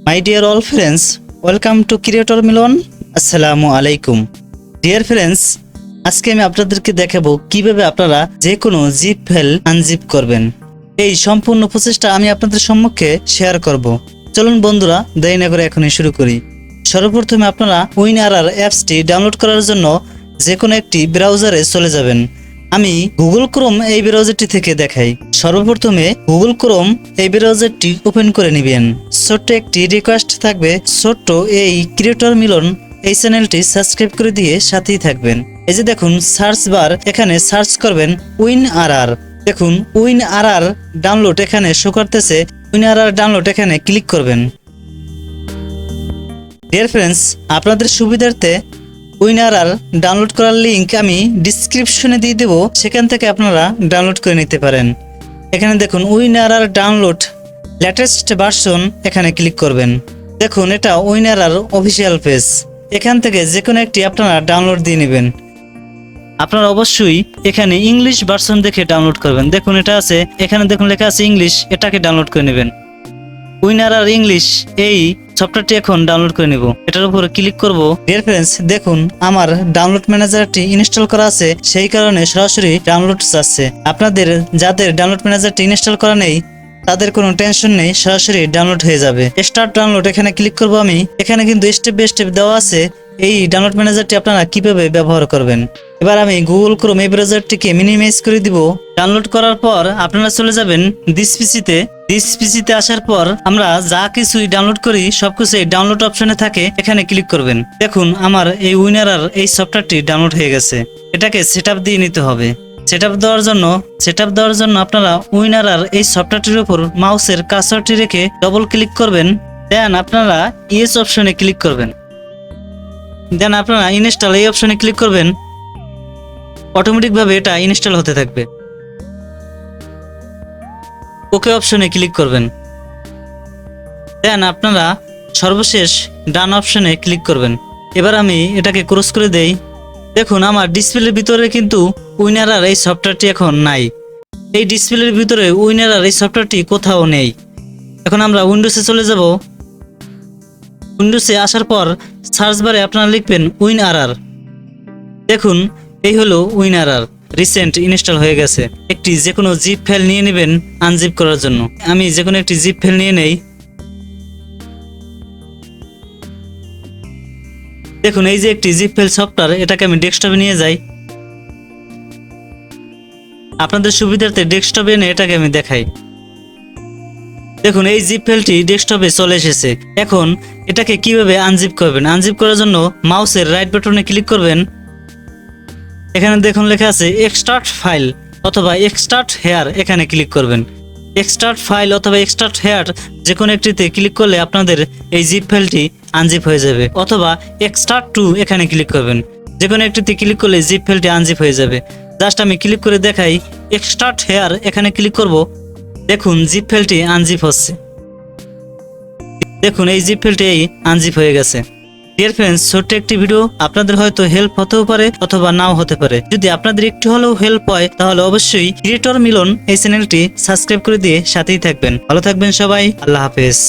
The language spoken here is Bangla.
My dear all friends, welcome to creator Milan. আসসালামু আলাইকুম ডিয়ার ফ্রেন্ডস, আজকে আমি আপনাদেরকে দেখাবো কিভাবে আপনারা যে কোনো জিপ ফাইল আনজিপ করবেন। এই সম্পূর্ণ প্রচেষ্টা আমি আপনাদের সম্মুখে শেয়ার করব। চলুন বন্ধুরা, দেরি না করে এখনই শুরু করি। সর্বপ্রথমে আপনারা উইনআরআর অ্যাপসটি ডাউনলোড করার জন্য যে কোনো একটি ব্রাউজারে চলে যাবেন। আমি গুগল ক্রোম এই ব্রাউজারটি থেকে দেখাই। সর্বপ্রথমে গুগল ক্রোম এই ব্রাউজারটি ওপেন করে নেবেন। ছোট্ট একটি রিকোয়েস্ট থাকবে, ছোট্ট এই ক্রিয়েটর মিলন এই চ্যানেলটি সাবস্ক্রাইব করে দিয়ে সাথেই থাকবেন। এই যে দেখুন সার্চ বার, এখানে সার্চ করবেন উইনআরআর। দেখুন উইনআরআর ডাউনলোড এখানে শো করতেছে। উইনআরআর ডাউনলোড এখানে ক্লিক করবেন। ডিয়ার ফ্রেন্ডস, আপনাদের সুবিধার্থে উইনআরআর ডাউনলোড করার লিঙ্ক আমি ডিসক্রিপশনে দিয়ে দেবো, সেখান থেকে আপনারা ডাউনলোড করে নিতে পারেন। এখানে দেখুন উইনআরআর ডাউনলোড লেটেস্ট ভার্সন, এখানে ক্লিক করবেন। দেখুন এটা উইনআরআর অফিসিয়াল পেজ। এখান থেকে যে কোনো একটি আপনারা ডাউনলোড দিয়ে নেবেন। আপনারা অবশ্যই এখানে ইংলিশ ভার্সন দেখে ডাউনলোড করবেন। দেখুন এটা আছে, এখানে দেখুন লেখা আছে ইংলিশ, এটাকে ডাউনলোড করে নেবেন। উইনআরআর ইংলিশ এই সফটওয়্যারটি এখন ডাউনলোড করে নিব। এটার উপরে ক্লিক করব। ডিয়ার ফ্রেন্ডস, দেখুন আমার ডাউনলোড ম্যানেজারটি ইনস্টল করা আছে, সেই কারণে সরাসরি ডাউনলোড চাচ্ছে। আপনাদের যাদের ডাউনলোড ম্যানেজারটি ইনস্টল করা নেই তাদের কোনো টেনশন নেই, সরাসরি ডাউনলোড হয়ে যাবে। স্টার্ট ডাউনলোড এখানে ক্লিক করব আমি। এখানে কিন্তু স্টেপ বাই স্টেপ দেওয়া আছে এই ডাউনলোড ম্যানেজারটি আপনারা কিভাবে ব্যবহার করবেন। এবার আমি গুগল ক্রোম এই ব্রাউজারটিকে মিনিমাইজ করে দিব। ডাউনলোড করার পর আপনারা চলে যাবেন দিস পিসিতে আসার পর আমরা যা কিছুই ডাউনলোড করি সবকিছু এই ডাউনলোড অপশনে থাকে, এখানে ক্লিক করবেন। দেখুন আমার এই উইনআরআর এই সফটওয়্যারটি ডাউনলোড হয়ে গেছে। এটাকে সেটআপ দিয়ে নিতে হবে। সেটআপ দেওয়ার জন্য আপনারা উইনআরআর এই সফটওয়্যারটির উপর মাউসের কার্সরটি রেখে ডবল ক্লিক করবেন। দেন আপনারা ইয়েস অপশনে ক্লিক করবেন। দেন আপনারা ইনস্টল এই অপশনে ক্লিক করবেন। অটোমেটিকভাবে এটা ইনস্টল হতে থাকবে। ওকে অপশনে ক্লিক করবেন। দেন আপনারা সর্বশেষ ডান অপশনে ক্লিক করবেন। এবার আমি এটাকে ক্রস করে দেই। দেখুন আমার ডিসপ্লের ভিতরে কিন্তু উইনআরআর এই সফটওয়্যারটি এখন নাই। এই ডিসপ্লের ভিতরে উইনআরআর এই সফটওয়্যারটি কোথাও নেই। এখন আমরা উইন্ডোজে চলে যাব। উইন্ডোজে আসার পর সার্চ বারে আপনারা লিখবেন উইনআরআর। দেখুন এই হলো উইনআরআর, রিসেন্ট ইনস্টল হয়ে গেছে। একটি যে কোনো জিপ ফাইল নিয়ে নেবেন আনজিপ করার জন্য। আমি যে কোনো একটি জিপ ফাইল নিয়ে নেই। দেখুন এই যে একটি জিপ ফাইল সফটওয়্যার, এটাকে আমি ডেস্কটপে নিয়ে যাই। আপনাদের সুবিধার্থে ডেস্কটপে এনে এটাকে আমি দেখাই। দেখুন এই জিপ ফাইলটি ডেস্কটপে চলে এসেছে। এখন এটাকে কিভাবে আনজিপ করবেন? আনজিপ করার জন্য মাউসের রাইট বাটনে ক্লিক করবেন। এখানে দেখুন লেখা আছে এক্সট্রাক্ট ফাইল অথবা এক্সট্রাক্ট হেয়ার, এখানে ক্লিক করবেন। এক্সট্রাক্ট ফাইল অথবা এক্সট্রাক্ট হেয়ার যে কোনো একটিতে ক্লিক করলে আপনাদের এই জিপ ফাইলটি আনজিপ হয়ে যাবে। অথবা এক্সট্রাক্ট টু এখানে ক্লিক করবেন। যে কোনো একটিতে ক্লিক করলে জিপ ফাইলটি আনজিপ হয়ে যাবে। জাস্ট আমি ক্লিক করে দেখাই। এক্সট্রাক্ট হেয়ার এখানে ক্লিক করব। দেখুন জিপ ফাইলটি আনজিপ হচ্ছে। দেখুন এই জিপ ফাইলটি আনজিপ হয়ে গেছে। ডিয়ার ফ্রেন্ডস, ছোট্ট একটি ভিডিও আপনাদের হয়তো হেল্প হতেও পারে অথবা নাও হতে পারে। যদি আপনাদের একটু হলেও হেল্প হয় তাহলে অবশ্যই ক্রিয়েটর মিলন এই চ্যানেলটি সাবস্ক্রাইব করে দিয়ে সাথেই থাকবেন। ভালো থাকবেন সবাই। আল্লাহ হাফেজ।